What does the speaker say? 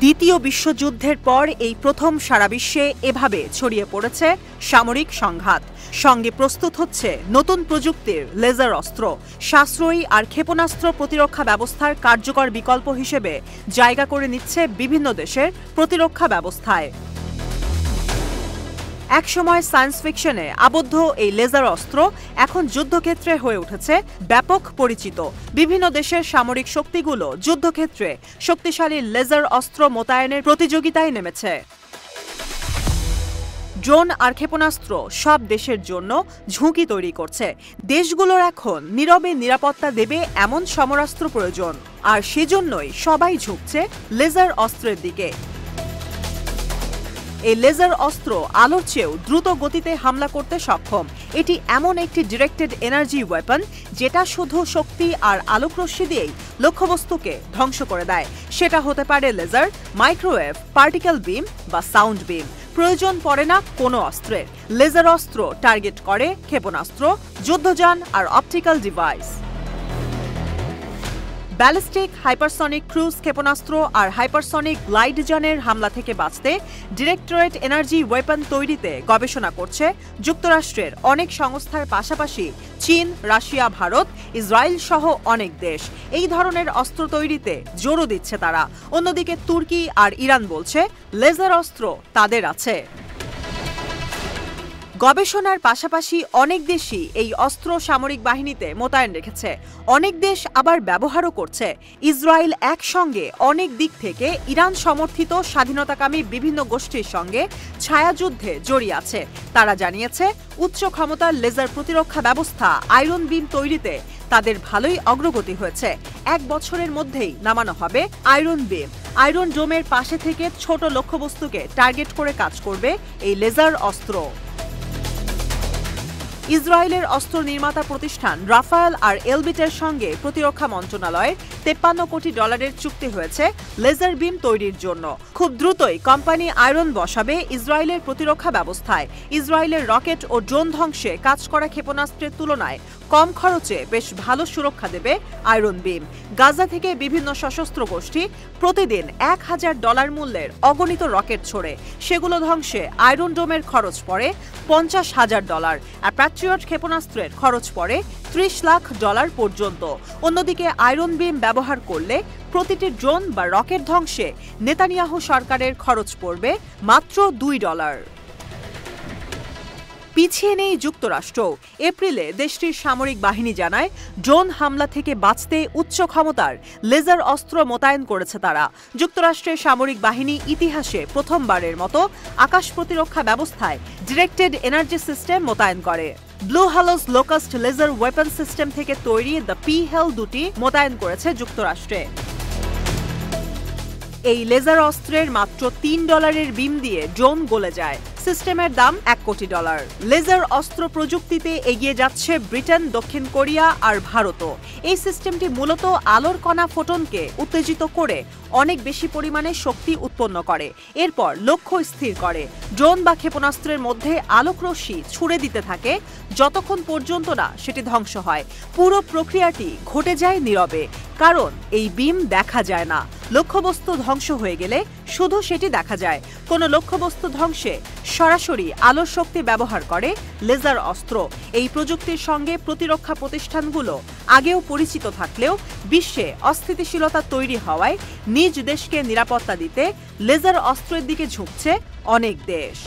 দ্বিতীয় বিশ্বযুদ্ধের পর এই প্রথম সারা বিশ্বে এভাবে ছড়িয়ে পড়েছে সামরিক সংঘাত। সঙ্গে প্রস্তুত হচ্ছে নতুন প্রযুক্তির লেজার অস্ত্র, সাশ্রয়ী আর ক্ষেপণাস্ত্র প্রতিরক্ষা ব্যবস্থার কার্যকর বিকল্প হিসেবে জায়গা করে নিচ্ছে বিভিন্ন দেশের প্রতিরক্ষা ব্যবস্থায়। একসময় সায়েন্স ফিকশনে আবদ্ধ এই লেজার অস্ত্র এখন যুদ্ধক্ষেত্রে হয়ে উঠেছে ব্যাপক পরিচিত। বিভিন্ন দেশের সামরিক শক্তিগুলো যুদ্ধক্ষেত্রে শক্তিশালী লেজার অস্ত্র মোতায়েনের প্রতিযোগিতায় নেমেছে। ড্রোন আর ক্ষেপণাস্ত্র সব দেশের জন্য ঝুঁকি তৈরি করছে। দেশগুলোর এখন নীরবে নিরাপত্তা দেবে এমন সমরাস্ত্র প্রয়োজন, আর সেজন্যই সবাই ঝুঁকছে লেজার অস্ত্রের দিকে। এই লেজার অস্ত্র আলোর চেয়েও দ্রুত গতিতে হামলা করতে সক্ষম। এটি এমন একটি ডিরেক্টেড এনার্জি ওয়েপন যেটা শুধু শক্তি আর আলোকরশ্মি দিয়েই লক্ষ্যবস্তুকে ধ্বংস করে দেয়। সেটা হতে পারে লেজার, মাইক্রোওয়েভ, পার্টিকেল বিম বা সাউন্ড বিম। প্রয়োজন পড়ে না কোনো অস্ত্রের। লেজার অস্ত্র টার্গেট করে ক্ষেপণাস্ত্র, যুদ্ধযান আর optical device. Ballistic, hypersonic cruise ক্ষেপণাস্ত্র আর হাইপারসনিক গ্লাইড যানের হামলা থেকে বাঁচতে ডিরেক্টরেট এনার্জি ওয়েপন তৈরিতে গবেষণা করছে যুক্তরাষ্ট্রের অনেক সংস্থার পাশাপাশি চীন, রাশিয়া, ভারত, ইসরায়েল সহ অনেক দেশ। এই ধরনের অস্ত্র তৈরিতে জোরও দিচ্ছে তারা। অন্যদিকে তুর্কি আর ইরান বলছে লেজার অস্ত্র তাদের আছে। গবেষণার পাশাপাশি অনেক দেশই এই অস্ত্র সামরিক বাহিনীতে মোতায়েন রেখেছে। অনেক দেশ আবার ব্যবহারও করছে। ইসরায়েল একসঙ্গে অনেক দিক থেকে ইরান সমর্থিত স্বাধীনতাকামী বিভিন্ন গোষ্ঠীর সঙ্গে ছায়াযুদ্ধে জড়িয়ে আছে। তারা জানিয়েছে উচ্চ ক্ষমতার লেজার প্রতিরক্ষা ব্যবস্থা আয়রন বিম তৈরিতে তাদের ভালোই অগ্রগতি হয়েছে। 1 বছরের মধ্যেই নামানো হবে আয়রন বিম। আয়রন ডোমের পাশে থেকে ছোট লক্ষ্যবস্তুকে টার্গেট করে কাজ করবে এই লেজার অস্ত্র। ইসরায়েলের অস্ত্র নির্মাতা প্রতিষ্ঠান রাফায়েল আর এলবিটের সঙ্গে প্রতিরক্ষা মন্ত্রণালয়ের $53 কোটি চুক্তি হয়েছে লেজার বিম তৈরির জন্য। খুব দ্রুতই কোম্পানি আয়রন বসাবে ইসরায়েলের প্রতিরক্ষা ব্যবস্থায়। ইসরায়েলের রকেট ও ড্রোন ধ্বংসে কাজ করা ক্ষেপণাস্ত্রের তুলনায় কম খরচে বেশ ভালো সুরক্ষা দেবে আয়রন বিম। গাজা থেকে বিভিন্ন সশস্ত্র গোষ্ঠী প্রতিদিন $1000 মূল্যের অগণিত রকেট ছোড়ে। সেগুলো ধ্বংসে আয়রন ডোমের খরচ পড়ে $50,000 আর প্যাট্রিয়ট ক্ষেপণাস্ত্রের খরচ পড়ে $30 লাখ পর্যন্ত। অন্যদিকে আয়রন বিম ব্যবহার করলে প্রতিটি ড্রোন বা রকেট ধ্বংসে নেতানিয়াহু সরকারের খরচ পড়বে মাত্র $2। পিছিয়ে নেই যুক্তরাষ্ট্র। এপ্রিলে দেশটির সামরিক বাহিনী জানায় ড্রোন হামলা থেকে বাঁচতে উচ্চ ক্ষমতার লেজার অস্ত্র মোতায়েন করেছে তারা। যুক্তরাষ্ট্রের সামরিক বাহিনী ইতিহাসে প্রথমবারের মতো আকাশ প্রতিরক্ষা ব্যবস্থায় ডিরেক্টেড এনার্জি সিস্টেম মোতায়েন করে। Blue halos locust laser weapon system থেকে তৈরি দ্য পি-হেল দুটি মোতায়েন করেছে যুক্তরাষ্ট্রে। এই লেজার অস্ত্রের মাত্র $3 বিম দিয়ে ড্রোন গলে যায়। সিস্টেমের দাম $1 কোটি। লেজার অস্ত্র প্রযুক্তিতে এগিয়ে যাচ্ছে ব্রিটেন, দক্ষিণ কোরিয়া আর ভারতও। এই সিস্টেমটি মূলত আলোর কণা ফোটনকে উত্তেজিত করে অনেক বেশি পরিমাণে শক্তি উৎপন্ন করে, এরপর লক্ষ্য স্থির করে। ড্রোন বা ক্ষেপণাস্ত্রের মধ্যে আলোকরশ্মি ছুড়ে দিতে থাকে যতক্ষণ পর্যন্ত না সেটি ধ্বংস হয়। পুরো প্রক্রিয়াটি ঘটে যায় নীরবে, কারণ এই বিম দেখা যায় না। লক্ষ্যবস্তু ধ্বংস হয়ে গেলে শুধু সেটি দেখা যায়। কোনো লক্ষ্যবস্তু ধ্বংসে সরাসরি আলোর শক্তি ব্যবহার করে লেজার অস্ত্র। এই প্রযুক্তির সঙ্গে প্রতিরক্ষা প্রতিষ্ঠানগুলো আগেও পরিচিত থাকলেও বিশ্বে অস্থিতিশীলতা তৈরি হওয়ায় নিজ দেশকে নিরাপত্তা দিতে লেজার অস্ত্রের দিকে ঝুঁকছে অনেক দেশ।